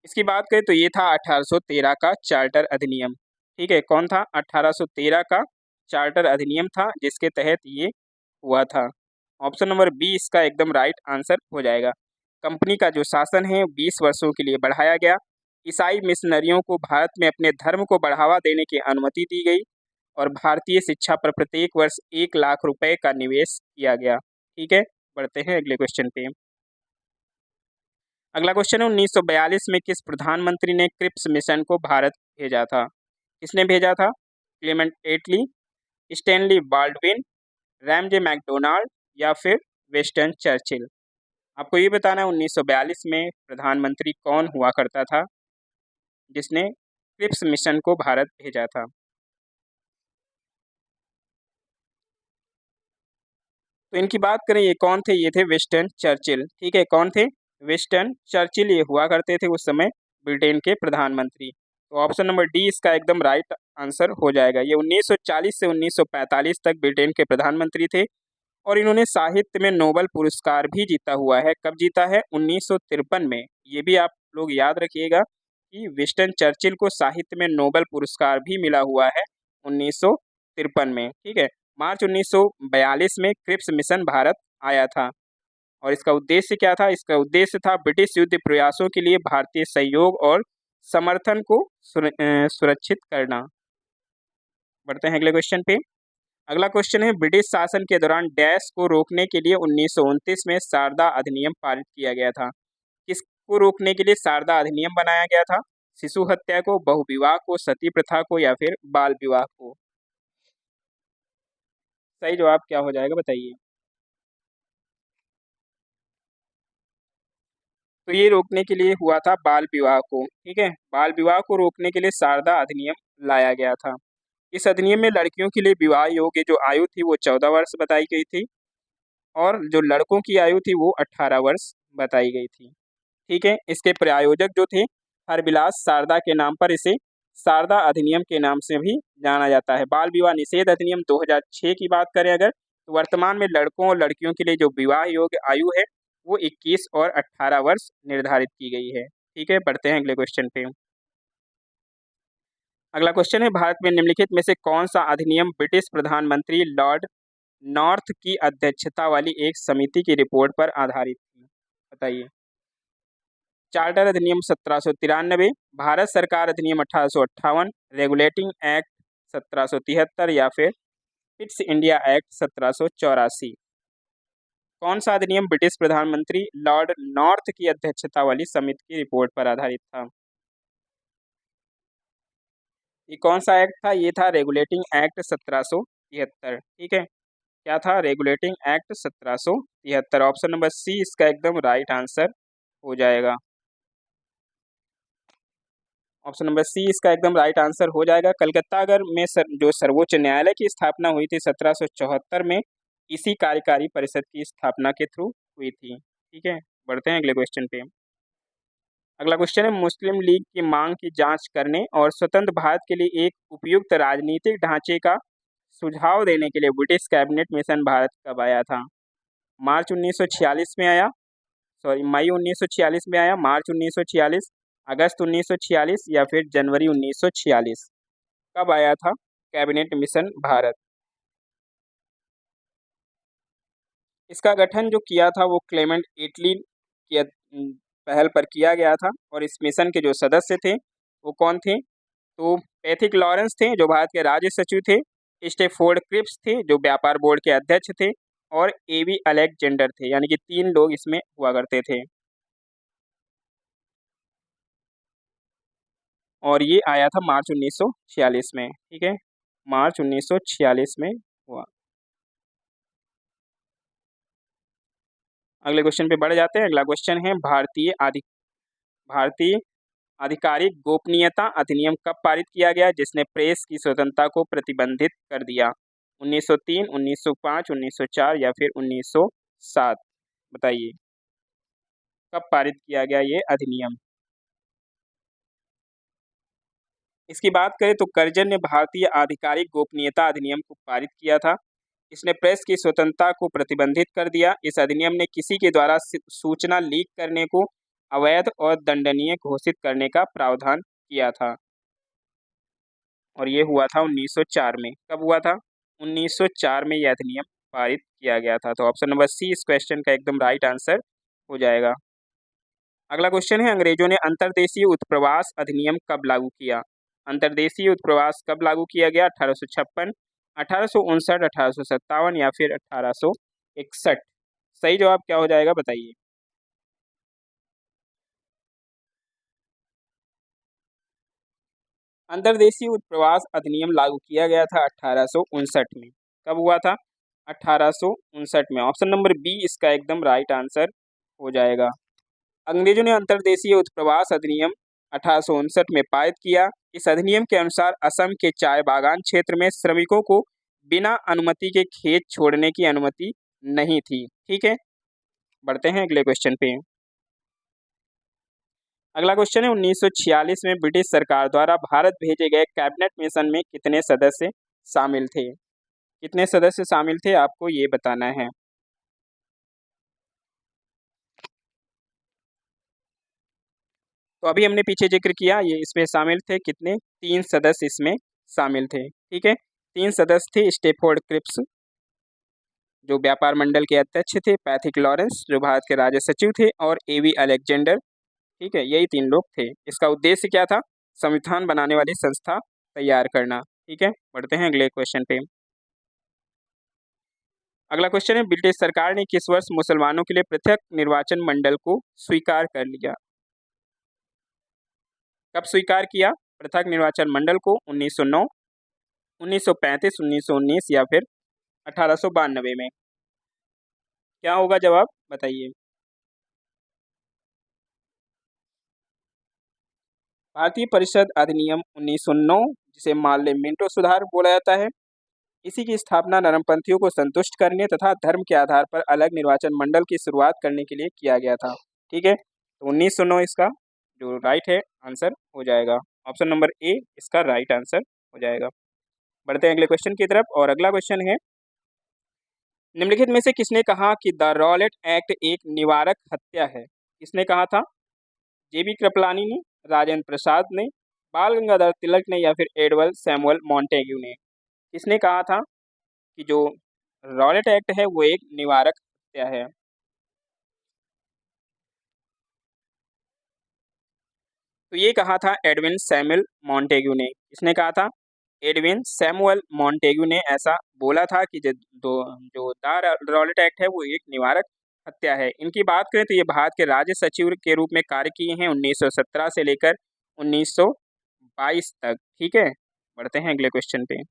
इसकी बात करें तो ये था 1813 का चार्टर अधिनियम। ठीक है, कौन था? 1813 का चार्टर अधिनियम था, जिसके तहत ये हुआ था। ऑप्शन नंबर बी इसका एकदम राइट आंसर हो जाएगा। कंपनी का जो शासन है 20 वर्षों के लिए बढ़ाया गया। ईसाई मिशनरियों को भारत में अपने धर्म को बढ़ावा देने की अनुमति दी गई और भारतीय शिक्षा पर प्रत्येक वर्ष 1 लाख रुपए का निवेश किया गया। ठीक है, बढ़ते हैं अगले क्वेश्चन पे। अगला क्वेश्चन है, 1942 में किस प्रधानमंत्री ने क्रिप्स मिशन को भारत भेजा था? किसने भेजा था? क्लेमेंट एटली, स्टैनली बाल्डविन, रैमजे मैकडोनाल्ड या फिर वेस्टर्न चर्चिल? आपको ये बताना है 1942 में प्रधानमंत्री कौन हुआ करता था जिसने क्रिप्स मिशन को भारत भेजा था? तो इनकी बात करें, ये कौन थे? ये थे विंस्टन चर्चिल। ठीक है, कौन थे? विंस्टन चर्चिल ये हुआ करते थे उस समय ब्रिटेन के प्रधानमंत्री। तो ऑप्शन नंबर डी इसका एकदम राइट आंसर हो जाएगा। ये 1940 से 1945 तक ब्रिटेन के प्रधानमंत्री थे और इन्होंने साहित्य में नोबेल पुरस्कार भी जीता हुआ है। कब जीता है? 1953 में। ये भी आप लोग याद रखिएगा कि विंस्टन चर्चिल को साहित्य में नोबेल पुरस्कार भी मिला हुआ है 1953 में। ठीक है, मार्च 1942 में क्रिप्स मिशन भारत आया था और इसका उद्देश्य क्या था? इसका उद्देश्य था ब्रिटिश युद्ध प्रयासों के लिए भारतीय सहयोग और समर्थन को सुरक्षित करना। बढ़ते हैं अगले क्वेश्चन पे। अगला क्वेश्चन है, ब्रिटिश शासन के दौरान डैश को रोकने के लिए 1929 में शारदा अधिनियम पारित किया गया था? किसको रोकने के लिए शारदा अधिनियम बनाया गया था? शिशु हत्या को, बहुविवाह को, सती प्रथा को या फिर बाल विवाह को? सही जवाब क्या हो जाएगा बताइए? तो ये रोकने के लिए हुआ था बाल विवाह को। ठीक है, बाल विवाह को रोकने के लिए शारदा अधिनियम लाया गया था। इस अधिनियम में लड़कियों के लिए विवाह योग्य जो आयु थी वो 14 वर्ष बताई गई थी और जो लड़कों की आयु थी वो 18 वर्ष बताई गई थी। ठीक है, इसके प्रायोजक जो थे हरविलास शारदा के नाम पर इसे शारदा अधिनियम के नाम से भी जाना जाता है। बाल विवाह निषेध अधिनियम 2006 की बात करें अगर, तो वर्तमान में लड़कों और लड़कियों के लिए जो विवाह योग्य आयु है वो 21 और 18 वर्ष निर्धारित की गई है। ठीक है, बढ़ते हैं अगले क्वेश्चन पे। अगला क्वेश्चन है, भारत में निम्नलिखित में से कौन सा अधिनियम ब्रिटिश प्रधानमंत्री लॉर्ड नॉर्थ की अध्यक्षता वाली एक समिति की रिपोर्ट पर आधारित थी? बताइए। चार्टर अधिनियम 1793, भारत सरकार अधिनियम 1858, रेगुलेटिंग एक्ट 1773 या फिर फिट्स इंडिया एक्ट 1784? कौन सा अधिनियम ब्रिटिश प्रधानमंत्री लॉर्ड नॉर्थ की अध्यक्षता वाली समिति की रिपोर्ट पर आधारित था? ये कौन सा एक्ट था? ये था रेगुलेटिंग एक्ट 1773। ठीक है, क्या था? Regulating act 1773। Option number C इसका एकदम राइट आंसर हो जाएगा। ऑप्शन नंबर सी इसका एकदम राइट आंसर हो जाएगा। कलकत्ता अगर में जो सर्वोच्च न्यायालय की स्थापना हुई थी 1774 में, इसी कार्यकारी परिषद की स्थापना के थ्रू हुई थी। ठीक है, बढ़ते हैं अगले क्वेश्चन पे। अगला क्वेश्चन है, मुस्लिम लीग की मांग की जांच करने और स्वतंत्र भारत के लिए एक उपयुक्त राजनीतिक ढांचे का सुझाव देने के लिए ब्रिटिश कैबिनेट मिशन भारत कब आया था? मार्च 1946 में आया, सॉरी मई 1946 में आया, मार्च 1946, अगस्त 1946 या फिर जनवरी 1946? कब आया था कैबिनेट मिशन भारत? इसका गठन जो किया था वो क्लेमेंट एटली की पहल पर किया गया था और इस मिशन के जो सदस्य थे वो कौन थे? तो पैथिक लॉरेंस थे जो भारत के राज्य सचिव थे, स्टेफोर्ड क्रिप्स थे जो व्यापार बोर्ड के अध्यक्ष थे और एवी अलेक्जेंडर थे, यानी कि 3 लोग इसमें हुआ करते थे। और ये आया था मार्च 1946 में। ठीक है, मार्च 1946 में हुआ। अगले क्वेश्चन पे बढ़ जाते हैं। अगला क्वेश्चन है, भारतीय आधिकारिक गोपनीयता अधिनियम कब पारित किया गया जिसने प्रेस की स्वतंत्रता को प्रतिबंधित कर दिया? 1903, 1905, 1904 या फिर 1907? बताइए, कब पारित किया गया ये अधिनियम? इसकी बात करें तो कर्जन ने भारतीय आधिकारिक गोपनीयता अधिनियम को पारित किया था। इसने प्रेस की स्वतंत्रता को प्रतिबंधित कर दिया। इस अधिनियम ने किसी के द्वारा सूचना लीक करने को अवैध और दंडनीय घोषित करने का प्रावधान किया था और ये हुआ था 1904 में। कब हुआ था? 1904 में यह अधिनियम पारित किया गया था। तो ऑप्शन नंबर सी इस क्वेश्चन का एकदम राइट आंसर हो जाएगा। अगला क्वेश्चन है, अंग्रेजों ने अंतर्देशीय उत्प्रवास अधिनियम कब लागू किया? अंतर्देशीय उत्प्रवास कब लागू किया गया? 1856, 1859, 1857 या फिर 1861? सही जवाब क्या हो जाएगा बताइए? अंतर्देशीय उत्प्रवास अधिनियम लागू किया गया था 1859 में। कब हुआ था? 1859 में। ऑप्शन नंबर बी इसका एकदम राइट आंसर हो जाएगा। अंग्रेजों ने अंतर्देशीय उत्प्रवास अधिनियम 1859 में पारित किया। इस अधिनियम के अनुसार असम के चाय बागान क्षेत्र में श्रमिकों को बिना अनुमति के खेत छोड़ने की अनुमति नहीं थी। ठीक है, बढ़ते हैं अगले क्वेश्चन पे। अगला क्वेश्चन है 1946 में ब्रिटिश सरकार द्वारा भारत भेजे गए कैबिनेट मिशन में कितने सदस्य शामिल थे? कितने सदस्य शामिल थे आपको ये बताना है। तो अभी हमने पीछे जिक्र किया, ये इसमें शामिल थे कितने? 3 सदस्य इसमें शामिल थे। ठीक है, 3 सदस्य थे। स्टेफोर्ड क्रिप्स जो व्यापार मंडल के अध्यक्ष थे, पैथिक लॉरेंस जो भारत के राज्य सचिव थे, और एवी अलेक्जेंडर। ठीक है, यही 3 लोग थे। इसका उद्देश्य क्या था? संविधान बनाने वाली संस्था तैयार करना। ठीक है, बढ़ते हैं अगले क्वेश्चन पे। अगला क्वेश्चन है ब्रिटिश सरकार ने किस वर्ष मुसलमानों के लिए पृथक निर्वाचन मंडल को स्वीकार कर लिया? कब स्वीकार किया पृथक निर्वाचन मंडल को? 1909, 1935, 1919 या फिर 1892 में? क्या होगा जवाब, बताइए। भारतीय परिषद अधिनियम 1909, जिसे माल्य मिंटो सुधार बोला जाता है, इसी की स्थापना नरमपंथियों को संतुष्ट करने तथा धर्म के आधार पर अलग निर्वाचन मंडल की शुरुआत करने के लिए किया गया था। ठीक है, तो 1909 इसका जो राइट है आंसर हो जाएगा। ऑप्शन नंबर ए इसका राइट आंसर हो जाएगा। बढ़ते हैं अगले क्वेश्चन की तरफ, और अगला क्वेश्चन है निम्नलिखित में से किसने कहा कि द रॉलेट एक्ट एक निवारक हत्या है? किसने कहा था? जेबी कृपलानी ने, राजेंद्र प्रसाद ने, बाल गंगाधर तिलक ने, या फिर एडवर्ड सैमुअल मॉन्टेग्यू ने? किसने कहा था कि जो रॉलेट एक्ट है वो एक निवारक हत्या है? तो ये कहा था एडविन सैमुअल मॉन्टेग्यू ने। इसने कहा था एडविन सैमुअल मॉन्टेग्यू ने ऐसा बोला था कि जो द रॉलेट एक्ट है वो एक निवारक हत्या है। इनकी बात करें तो ये भारत के राज्य सचिव के रूप में कार्य किए हैं 1917 से लेकर 1922 तक। ठीक है, बढ़ते हैं अगले क्वेश्चन पे।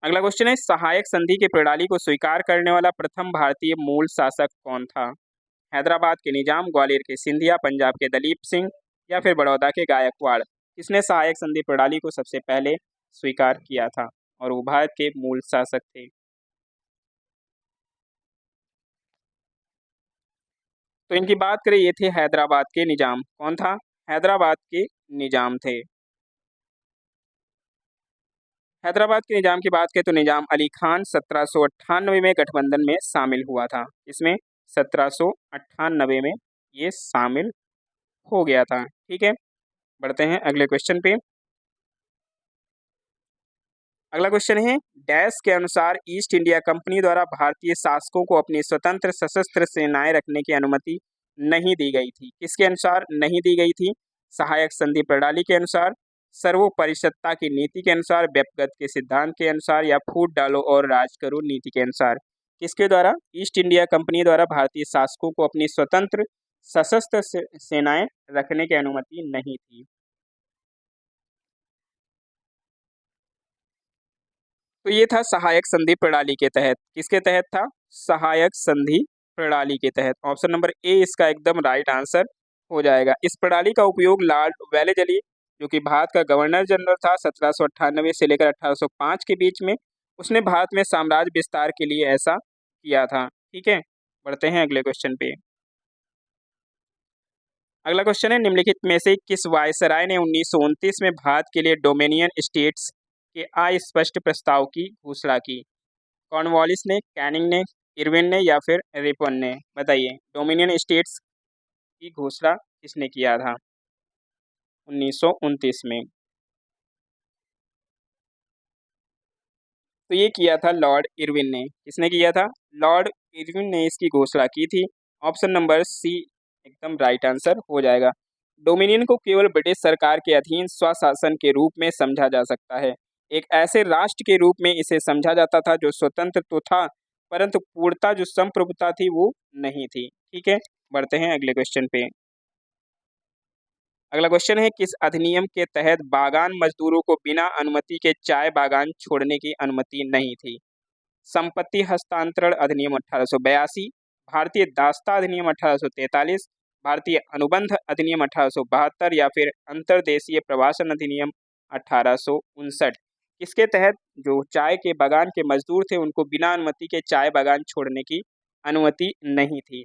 अगला क्वेश्चन है सहायक संधि की प्रणाली को स्वीकार करने वाला प्रथम भारतीय मूल शासक कौन था? हैदराबाद के निजाम, ग्वालियर के सिंधिया, पंजाब के दलीप सिंह, या फिर बड़ौदा के गायकवाड़? किसने सहायक संधि प्रणाली को सबसे पहले स्वीकार किया था और वो भारत के मूल शासक थे? तो इनकी बात करें, ये थे हैदराबाद के निजाम। कौन था? हैदराबाद के निजाम थे। हैदराबाद के निजाम की बात करें तो निजाम अली खान 1798 में गठबंधन में शामिल हुआ था। इसमें 1798 में ये शामिल हो गया था। ठीक है, बढ़ते हैं अगले क्वेश्चन पे। अगला क्वेश्चन है डैश के अनुसार ईस्ट इंडिया कंपनी द्वारा भारतीय शासकों को अपनी स्वतंत्र सशस्त्र सेनाएं रखने की अनुमति नहीं दी गई थी? किसके अनुसार नहीं दी गई थी? सहायक संधि प्रणाली के अनुसार, सर्वोपरिषदता की नीति के अनुसार, व्यक्तिगत के सिद्धांत के अनुसार, या फूट डालो और राज करो नीति के अनुसार? किसके द्वारा? ईस्ट इंडिया कंपनी द्वारा भारतीय शासकों को अपनी स्वतंत्र सशस्त्र सेनाएं रखने की अनुमति नहीं थी। तो ये था सहायक संधि प्रणाली के तहत। किसके तहत था? सहायक संधि प्रणाली के तहत। ऑप्शन नंबर ए इसका एकदम राइट आंसर हो जाएगा। इस प्रणाली का उपयोग लॉर्ड वेलेजली जो कि भारत का गवर्नर जनरल था 1798 से लेकर 1805 के बीच में, उसने भारत में साम्राज्य विस्तार के लिए ऐसा किया था। ठीक है, बढ़ते हैं अगले क्वेश्चन पे। अगला क्वेश्चन है निम्नलिखित में से किस वायसराय ने 1929 में भारत के लिए डोमिनियन स्टेट्स के अस्पष्ट प्रस्ताव की घोषणा की? कॉर्नवालिस ने, कैनिंग ने, इरविन ने, या फिर रिपन ने? बताइए, डोमिनियन स्टेट्स की घोषणा किसने किया था 1929 में? तो ये किया था लॉर्ड इरविन ने। किसने किया था? लॉर्ड इरविन ने इसकी घोषणा की थी। ऑप्शन नंबर सी एकदम राइट आंसर हो जाएगा। डोमिनियन को केवल ब्रिटिश सरकार के अधीन स्वशासन के रूप में समझा जा सकता है। एक ऐसे राष्ट्र के रूप में इसे समझा जाता था जो स्वतंत्र तो था, परंतु पूर्णता जो संप्रभुता थी वो नहीं थी। ठीक है, बढ़ते हैं अगले क्वेश्चन पे। अगला क्वेश्चन है किस अधिनियम के तहत बागान मजदूरों को बिना अनुमति के चाय बागान छोड़ने की अनुमति नहीं थी? संपत्ति हस्तांतरण अधिनियम 1882, भारतीय दास्ता अधिनियम 1843, भारतीय अनुबंध अधिनियम 1872 या फिर अंतर्देशीय प्रवासन अधिनियम 1859। किसके तहत जो चाय के बागान के मजदूर थे उनको बिना अनुमति के चाय बागान छोड़ने की अनुमति नहीं थी।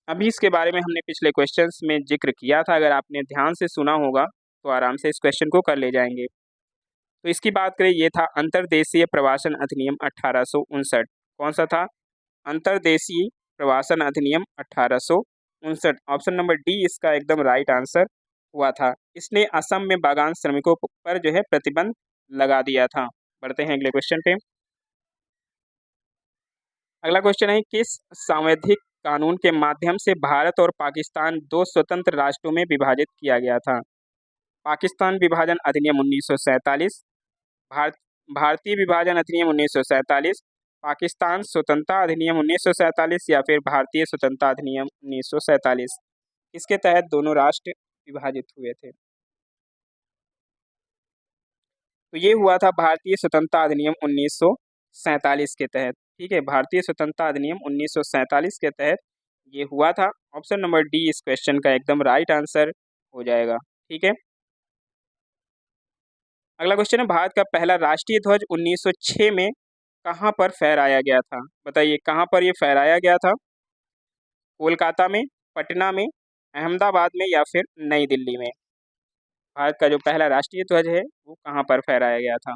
अभी इसके बारे में हमने पिछले क्वेश्चंस में जिक्र किया था, अगर आपने ध्यान से सुना होगा तो आराम से इस क्वेश्चन को कर ले जाएंगे। तो इसकी बात करें, ये था अंतर्देशीय प्रवासन अधिनियम 1859। कौन सा था? अंतर्देशीय प्रवासन अधिनियम 1859। ऑप्शन नंबर डी इसका एकदम राइट आंसर हुआ था। इसने असम में बागान श्रमिकों पर जो है प्रतिबंध लगा दिया था। बढ़ते हैं अगले क्वेश्चन पे। अगला क्वेश्चन है, किस सांवैधिक कानून के माध्यम से भारत और पाकिस्तान दो स्वतंत्र राष्ट्रों में विभाजित किया गया था? पाकिस्तान विभाजन अधिनियम 1947, भारत भारतीय विभाजन अधिनियम 1947, पाकिस्तान स्वतंत्रता अधिनियम 1947 या फिर भारतीय स्वतंत्रता अधिनियम 1947। इसके तहत दोनों राष्ट्र विभाजित हुए थे। तो ये हुआ था भारतीय स्वतंत्रता अधिनियम 1947 के तहत। ठीक है, भारतीय स्वतंत्रता अधिनियम 1947 के तहत ये हुआ था। ऑप्शन नंबर डी इस क्वेश्चन का एकदम राइट आंसर हो जाएगा। ठीक है, अगला क्वेश्चन है, भारत का पहला राष्ट्रीय ध्वज 1906 में कहाँ पर फहराया गया था? बताइए कहाँ पर ये फहराया गया था? कोलकाता में, पटना में, अहमदाबाद में या फिर नई दिल्ली में? भारत का जो पहला राष्ट्रीय ध्वज है वो कहाँ पर फहराया गया था?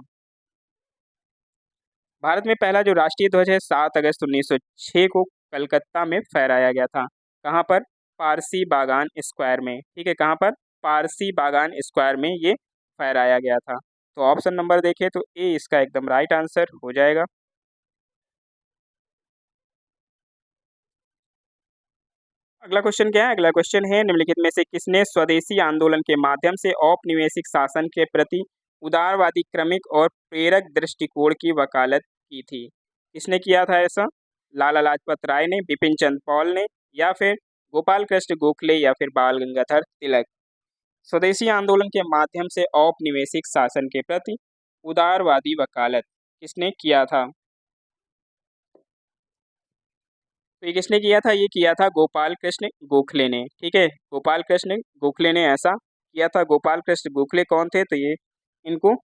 भारत में पहला जो राष्ट्रीय ध्वज है 7 अगस्त 1906 को कलकत्ता में फहराया गया था। कहाँ पर? पारसी बागान स्क्वायर में। ठीक है, कहाँ पर? पारसी बागान स्क्वायर में ये फहराया गया था। तो ऑप्शन नंबर देखें तो ए इसका एकदम राइट आंसर हो जाएगा। अगला क्वेश्चन क्या है? अगला क्वेश्चन है, निम्नलिखित में से किसने स्वदेशी आंदोलन के माध्यम से औपनिवेशिक शासन के प्रति उदारवादी क्रमिक और प्रेरक दृष्टिकोण की वकालत की थी? किसने किया था ऐसा? लाला लाजपत राय ने, बिपिन चंद्र पॉल ने, या फिर गोपाल कृष्ण गोखले या फिर बाल गंगाधर तिलक? स्वदेशी आंदोलन के माध्यम से औपनिवेशिक शासन के प्रति उदारवादी वकालत किसने किया था? तो ये किसने किया था? ये किया था गोपाल कृष्ण गोखले ने। ठीक है, गोपाल कृष्ण गोखले ने ऐसा किया था। गोपाल कृष्ण गोखले कौन थे? तो ये इनको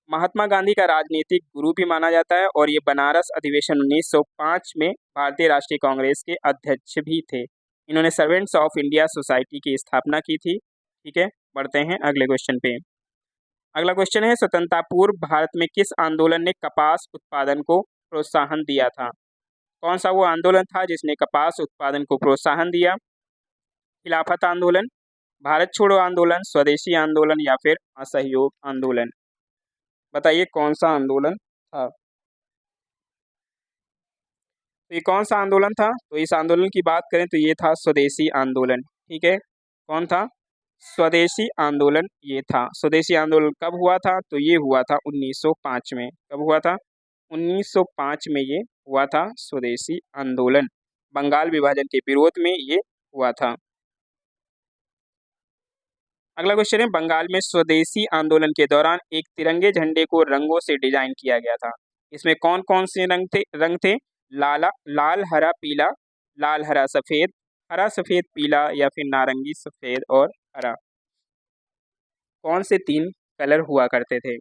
महात्मा गांधी का राजनीतिक गुरु भी माना जाता है और ये बनारस अधिवेशन 1905 में भारतीय राष्ट्रीय कांग्रेस के अध्यक्ष भी थे। इन्होंने सर्वेंट्स ऑफ इंडिया सोसाइटी की स्थापना की थी। ठीक है, बढ़ते हैं अगले क्वेश्चन पे। अगला क्वेश्चन है, स्वतंत्रता पूर्व भारत में किस आंदोलन ने कपास उत्पादन को प्रोत्साहन दिया था? कौन सा वो आंदोलन था जिसने कपास उत्पादन को प्रोत्साहन दिया? खिलाफत आंदोलन, भारत छोड़ो आंदोलन, स्वदेशी आंदोलन या फिर असहयोग आंदोलन? बताइए कौन सा आंदोलन था? तो ये कौन सा आंदोलन था? तो इस आंदोलन की बात करें तो ये था स्वदेशी आंदोलन। ठीक है, कौन था? स्वदेशी आंदोलन ये था। स्वदेशी आंदोलन कब हुआ था? तो ये हुआ था 1905 में। कब हुआ था? 1905 में ये हुआ था स्वदेशी आंदोलन। बंगाल विभाजन के विरोध में ये हुआ था। अगला क्वेश्चन है, बंगाल में स्वदेशी आंदोलन के दौरान एक तिरंगे झंडे को रंगों से डिजाइन किया गया था। इसमें कौन कौन से रंग थे? लाल हरा पीला, लाल हरा सफेद, हरा सफेद पीला या फिर नारंगी सफेद और हरा? कौन से 3 कलर हुआ करते थे?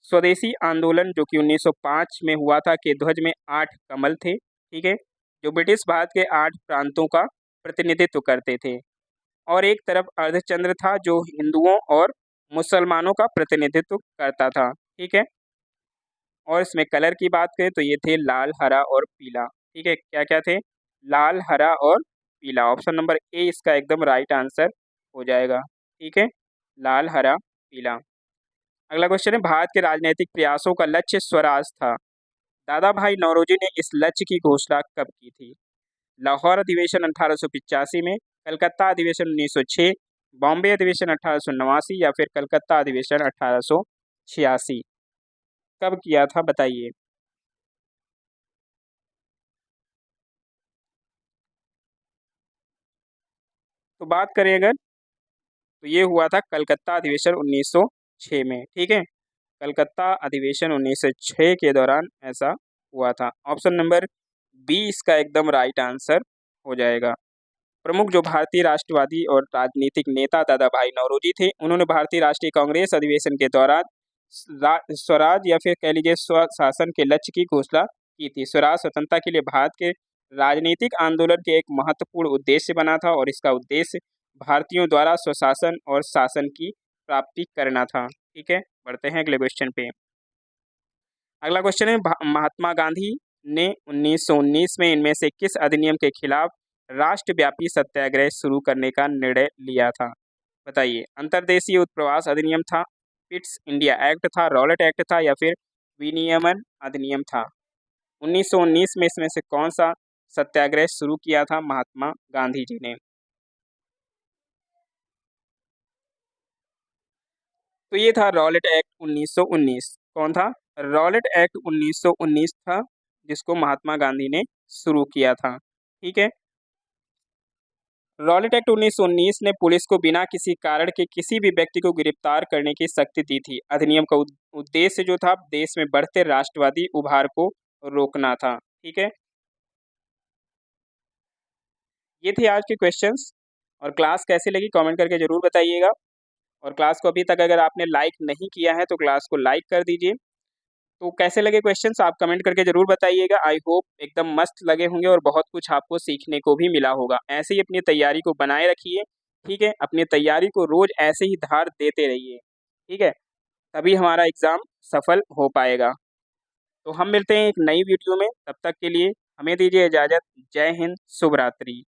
स्वदेशी आंदोलन जो कि 1905 में हुआ था के ध्वज में 8 कमल थे। ठीक है, जो ब्रिटिश भारत के 8 प्रांतों का प्रतिनिधित्व करते थे और एक तरफ अर्धचंद्र था जो हिंदुओं और मुसलमानों का प्रतिनिधित्व करता था। ठीक है, और इसमें कलर की बात करें तो ये थे लाल हरा और पीला। ठीक है, क्या क्या थे? लाल हरा और पीला। ऑप्शन नंबर ए इसका एकदम राइट आंसर हो जाएगा। ठीक है, लाल हरा पीला। अगला क्वेश्चन है, भारत के राजनीतिक प्रयासों का लक्ष्य स्वराज था। दादा भाई नौरोजी ने इस लक्ष्य की घोषणा कब की थी? लाहौर अधिवेशन 1885 में, कलकत्ता अधिवेशन 1906, बॉम्बे अधिवेशन 1889 या फिर कलकत्ता अधिवेशन 1886? कब किया था बताइए? तो बात करें अगर तो ये हुआ था कलकत्ता अधिवेशन 1906 में। ठीक है, कलकत्ता अधिवेशन 1906 के दौरान ऐसा हुआ था। ऑप्शन नंबर बी इसका एकदम राइट आंसर हो जाएगा। प्रमुख जो भारतीय राष्ट्रवादी और राजनीतिक नेता दादा भाई नौरोजी थे, उन्होंने भारतीय राष्ट्रीय कांग्रेस अधिवेशन के दौरान स्वराज या फिर कह लीजिए स्वशासन के लक्ष्य की घोषणा की थी। स्वराज स्वतंत्रता के लिए भारत के राजनीतिक आंदोलन के एक महत्वपूर्ण उद्देश्य बना था और इसका उद्देश्य भारतीयों द्वारा स्वशासन और शासन की प्राप्ति करना था। ठीक है, बढ़ते हैं अगले क्वेश्चन पे। अगला क्वेश्चन है, महात्मा गांधी ने 1919 में इनमें से किस अधिनियम के खिलाफ राष्ट्रव्यापी सत्याग्रह शुरू करने का निर्णय लिया था? बताइए। अंतर्देशीय उत्प्रवास अधिनियम था, पिट्स इंडिया एक्ट था, रॉलेट एक्ट था या फिर विनियमन अधिनियम था? 1919 में इसमें से कौन सा सत्याग्रह शुरू किया था महात्मा गांधी जी ने? तो ये था रॉलेट एक्ट 1919। कौन था? रॉलेट एक्ट 1919 था, जिसको महात्मा गांधी ने शुरू किया था। ठीक है। रॉलेट एक्ट 1919 ने पुलिस को बिना किसी कारण के किसी भी व्यक्ति को गिरफ्तार करने की शक्ति दी थी। अधिनियम का उद्देश्य जो था देश में बढ़ते राष्ट्रवादी उभार को रोकना था। ठीक है, ये थे आज के क्वेश्चंस। और क्लास कैसी लगी कमेंट करके जरूर बताइएगा। और क्लास को अभी तक अगर आपने लाइक नहीं किया है तो क्लास को लाइक कर दीजिए। तो कैसे लगे क्वेश्चंस आप कमेंट करके जरूर बताइएगा। आई होप एकदम मस्त लगे होंगे और बहुत कुछ आपको सीखने को भी मिला होगा। ऐसे ही अपनी तैयारी को बनाए रखिए। ठीक है, अपनी तैयारी को रोज ऐसे ही धार देते रहिए। ठीक है, तभी हमारा एग्जाम सफल हो पाएगा। तो हम मिलते हैं एक नई वीडियो में, तब तक के लिए हमें दीजिए इजाजत। जय हिंद, शुभ रात्रि।